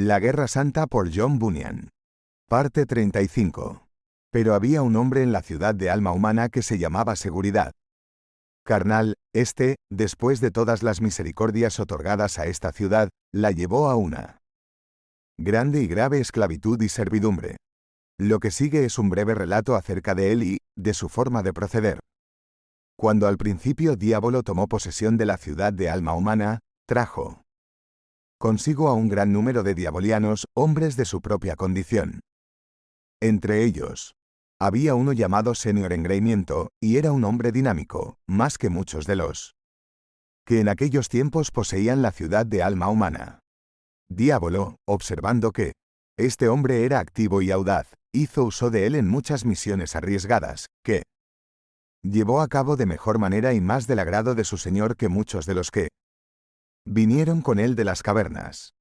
La Guerra Santa por John Bunyan. Parte 35. Pero había un hombre en la ciudad de alma humana que se llamaba Seguridad Carnal. Después de todas las misericordias otorgadas a esta ciudad, la llevó a una grande y grave esclavitud y servidumbre. Lo que sigue es un breve relato acerca de él y de su forma de proceder. Cuando al principio Diablo tomó posesión de la ciudad de alma humana, trajo consigo a un gran número de diabolianos, hombres de su propia condición. Entre ellos, había uno llamado Senior Engreimiento, y era un hombre dinámico, más que muchos de los que en aquellos tiempos poseían la ciudad de alma humana. Diablo, observando que este hombre era activo y audaz, hizo uso de él en muchas misiones arriesgadas, que llevó a cabo de mejor manera y más del agrado de su señor que muchos de los que vinieron con él de las cavernas.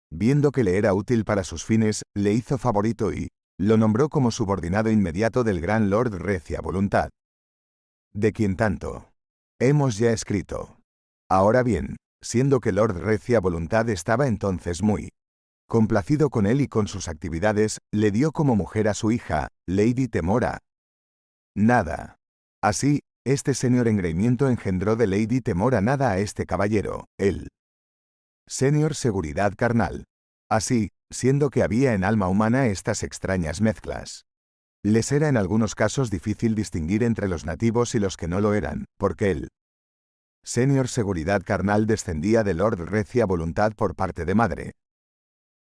Viendo que le era útil para sus fines, le hizo favorito y lo nombró como subordinado inmediato del gran Lord Recia Voluntad, de quien tanto hemos ya escrito. Ahora bien, siendo que Lord Recia Voluntad estaba entonces muy complacido con él y con sus actividades, le dio como mujer a su hija, Lady Temora. Nada. Así, este señor engreimiento engendró de Lady Temora nada a este caballero, el Senior Seguridad Carnal. Así, siendo que había en alma humana estas extrañas mezclas, les era en algunos casos difícil distinguir entre los nativos y los que no lo eran, porque el Senior Seguridad Carnal descendía de Lord Recia Voluntad por parte de madre,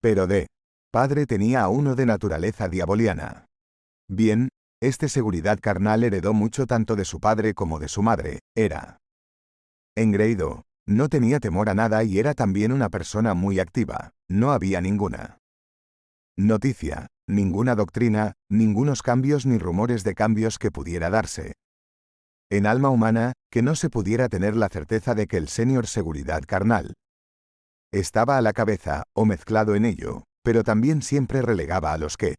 pero de padre tenía a uno de naturaleza diaboliana. Bien, este Seguridad Carnal heredó mucho tanto de su padre como de su madre, era engreído, no tenía temor a nada y era también una persona muy activa, no había ninguna noticia, ninguna doctrina, ningunos cambios ni rumores de cambios que pudiera darse en alma humana, que no se pudiera tener la certeza de que el Senior Seguridad Carnal estaba a la cabeza, o mezclado en ello, pero también siempre relegaba a los que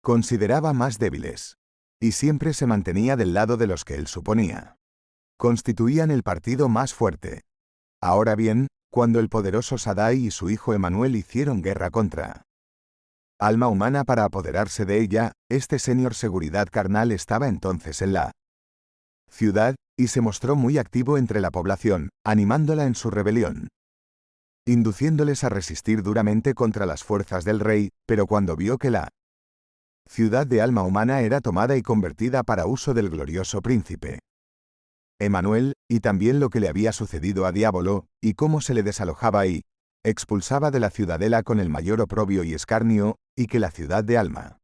consideraba más débiles, y siempre se mantenía del lado de los que él suponía constituían el partido más fuerte. Ahora bien, cuando el poderoso Sadai y su hijo Emanuel hicieron guerra contra alma humana para apoderarse de ella, este Senior Seguridad Carnal estaba entonces en la ciudad, y se mostró muy activo entre la población, animándola en su rebelión, induciéndoles a resistir duramente contra las fuerzas del rey, pero cuando vio que la ciudad de alma humana era tomada y convertida para uso del glorioso príncipe Emanuel, y también lo que le había sucedido a Diablo, y cómo se le desalojaba y expulsaba de la ciudadela con el mayor oprobio y escarnio, y que la ciudad de alma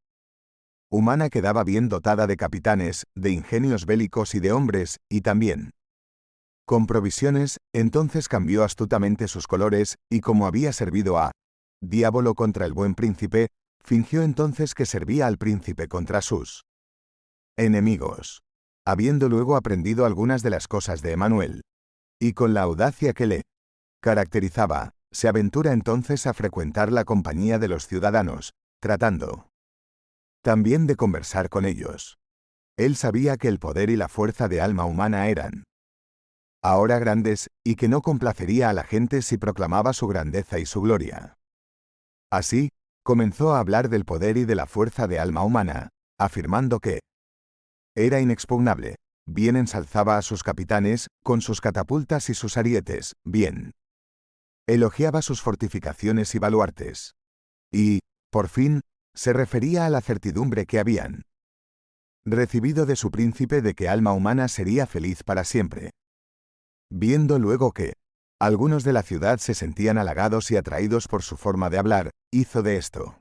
humana quedaba bien dotada de capitanes, de ingenios bélicos y de hombres, y también con provisiones, entonces cambió astutamente sus colores, y como había servido a Diablo contra el buen príncipe, fingió entonces que servía al príncipe contra sus enemigos. Habiendo luego aprendido algunas de las cosas de Emanuel, y con la audacia que le caracterizaba, se aventura entonces a frecuentar la compañía de los ciudadanos, tratando también de conversar con ellos. Él sabía que el poder y la fuerza de alma humana eran ahora grandes, y que no complacería a la gente si proclamaba su grandeza y su gloria. Así, comenzó a hablar del poder y de la fuerza de alma humana, afirmando que era inexpugnable, bien ensalzaba a sus capitanes, con sus catapultas y sus arietes, bien elogiaba sus fortificaciones y baluartes. Y, por fin, se refería a la certidumbre que habían recibido de su príncipe de que alma humana sería feliz para siempre. Viendo luego que algunos de la ciudad se sentían halagados y atraídos por su forma de hablar, hizo de esto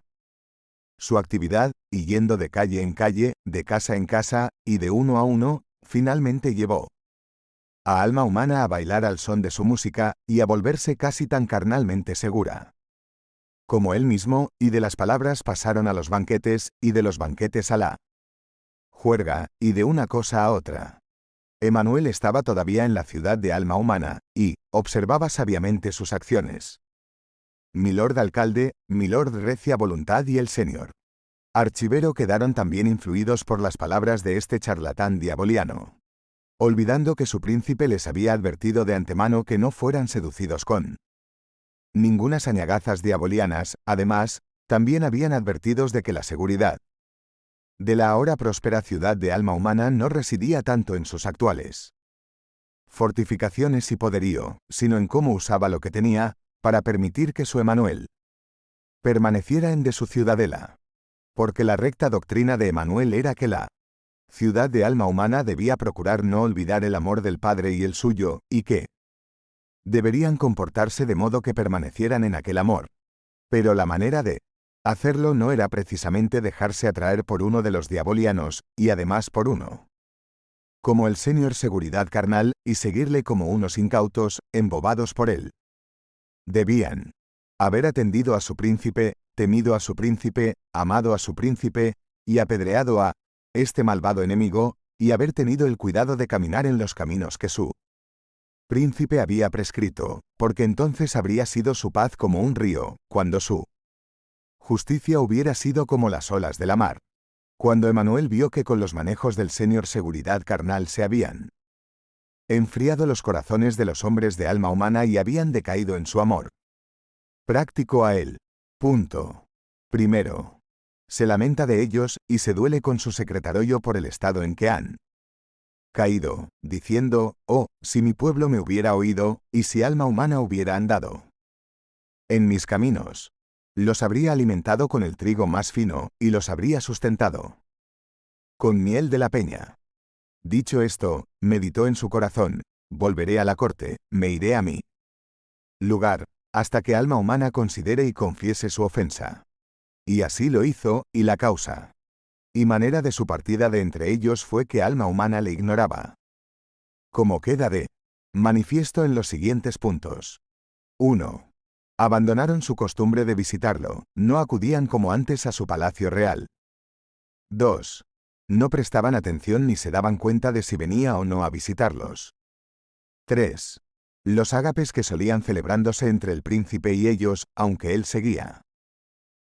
su actividad, y yendo de calle en calle, de casa en casa, y de uno a uno, finalmente llevó a alma humana a bailar al son de su música, y a volverse casi tan carnalmente segura como él mismo, y de las palabras pasaron a los banquetes, y de los banquetes a la juerga, y de una cosa a otra. Emanuel estaba todavía en la ciudad de alma humana, y observaba sabiamente sus acciones. Milord Alcalde, Milord Recia Voluntad y el Senior Archivero quedaron también influidos por las palabras de este charlatán diaboliano, olvidando que su príncipe les había advertido de antemano que no fueran seducidos con Ningunas añagazas diabolianas, además, también habían advertidos de que la seguridad de la ahora próspera ciudad de alma humana no residía tanto en sus actuales fortificaciones y poderío, sino en cómo usaba lo que tenía, para permitir que su Emanuel permaneciera en de su ciudadela. Porque la recta doctrina de Emanuel era que la ciudad de alma humana debía procurar no olvidar el amor del Padre y el suyo, y que deberían comportarse de modo que permanecieran en aquel amor. Pero la manera de hacerlo no era precisamente dejarse atraer por uno de los diabolianos, y además por uno como el señor seguridad carnal, y seguirle como unos incautos, embobados por él. Debían haber atendido a su príncipe, temido a su príncipe, amado a su príncipe, y apedreado a este malvado enemigo, y haber tenido el cuidado de caminar en los caminos que su príncipe había prescrito, porque entonces habría sido su paz como un río, cuando su justicia hubiera sido como las olas de la mar. Cuando Emanuel vio que con los manejos del señor seguridad carnal se habían enfriado los corazones de los hombres de alma humana y habían decaído en su amor práctico a él. Primero, se lamenta de ellos y se duele con su secretario por el estado en que han caído, diciendo, oh, si mi pueblo me hubiera oído, y si alma humana hubiera andado en mis caminos, los habría alimentado con el trigo más fino, y los habría sustentado con miel de la peña. Dicho esto, meditó en su corazón, volveré a la corte, me iré a mi lugar, hasta que alma humana considere y confiese su ofensa. Y así lo hizo, y la causa y manera de su partida de entre ellos fue que alma humana le ignoraba. Como queda de manifiesto en los siguientes puntos. 1. Abandonaron su costumbre de visitarlo, no acudían como antes a su palacio real. 2. No prestaban atención ni se daban cuenta de si venía o no a visitarlos. 3. Los ágapes que solían celebrándose entre el príncipe y ellos, aunque él seguía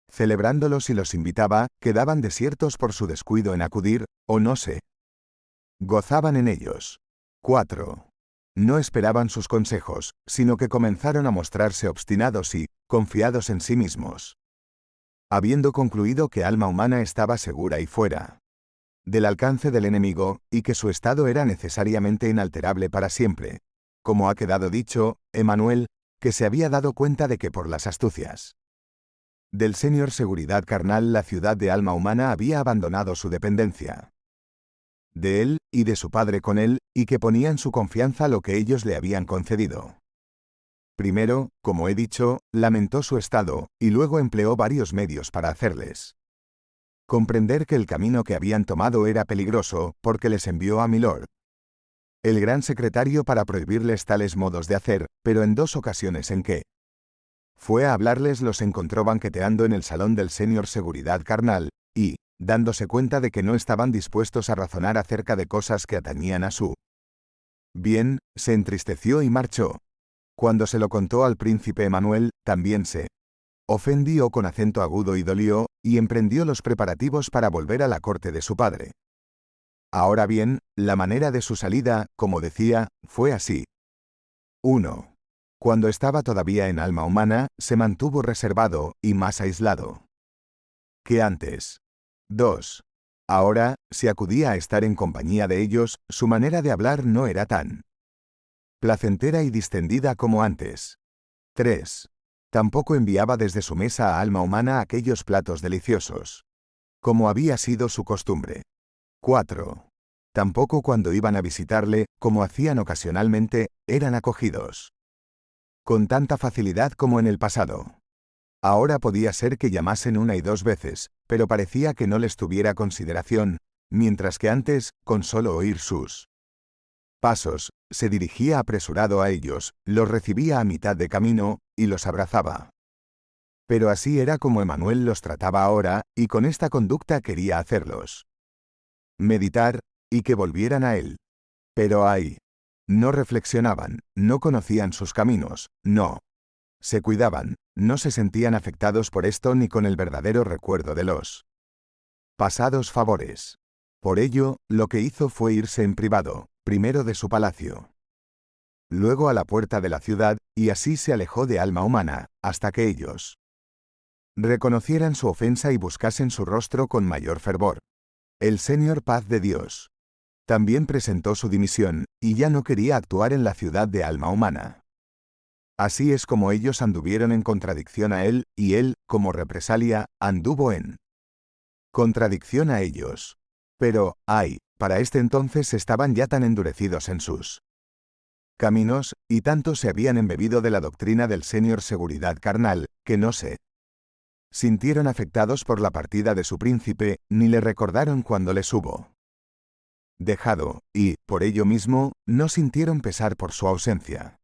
celebrándolos y los invitaba, quedaban desiertos por su descuido en acudir, o no se gozaban en ellos. 4. No esperaban sus consejos, sino que comenzaron a mostrarse obstinados y confiados en sí mismos. Habiendo concluido que alma humana estaba segura y fuera del alcance del enemigo, y que su estado era necesariamente inalterable para siempre. Como ha quedado dicho, Emanuel, que se había dado cuenta de que por las astucias del señor seguridad carnal la ciudad de alma humana había abandonado su dependencia de él, y de su padre con él, y que ponían su confianza lo que ellos le habían concedido. Primero, como he dicho, lamentó su estado, y luego empleó varios medios para hacerles comprender que el camino que habían tomado era peligroso, porque les envió a Milord, el gran secretario, para prohibirles tales modos de hacer, pero en 2 ocasiones en que fue a hablarles los encontró banqueteando en el salón del señor seguridad carnal, y, dándose cuenta de que no estaban dispuestos a razonar acerca de cosas que atañían a su bien, se entristeció y marchó. Cuando se lo contó al príncipe Emanuel, también se ofendió con acento agudo y dolió, y emprendió los preparativos para volver a la corte de su padre. Ahora bien, la manera de su salida, como decía, fue así. 1. Cuando estaba todavía en alma humana, se mantuvo reservado, y más aislado que antes. 2. Ahora, si acudía a estar en compañía de ellos, su manera de hablar no era tan placentera y distendida como antes. 3. Tampoco enviaba desde su mesa a alma humana aquellos platos deliciosos, como había sido su costumbre. 4. Tampoco cuando iban a visitarle, como hacían ocasionalmente, eran acogidos con tanta facilidad como en el pasado. Ahora podía ser que llamasen 1 y 2 veces, pero parecía que no les tuviera consideración, mientras que antes, con solo oír sus pasos, se dirigía apresurado a ellos, los recibía a mitad de camino, y los abrazaba. Pero así era como Emanuel los trataba ahora, y con esta conducta quería hacerlos meditar, y que volvieran a él. Pero ay, no reflexionaban, no conocían sus caminos, no se cuidaban, no se sentían afectados por esto ni con el verdadero recuerdo de los pasados favores. Por ello, lo que hizo fue irse en privado, primero de su palacio, luego a la puerta de la ciudad, y así se alejó de alma humana, hasta que ellos reconocieran su ofensa y buscasen su rostro con mayor fervor. El Señor Paz de Dios también presentó su dimisión, y ya no quería actuar en la ciudad de alma humana. Así es como ellos anduvieron en contradicción a él, y él, como represalia, anduvo en contradicción a ellos. Pero, ay, para este entonces estaban ya tan endurecidos en sus caminos, y tanto se habían embebido de la doctrina del Señor Seguridad carnal, que no se sintieron afectados por la partida de su príncipe, ni le recordaron cuando les hubo dejado, y, por ello mismo, no sintieron pesar por su ausencia.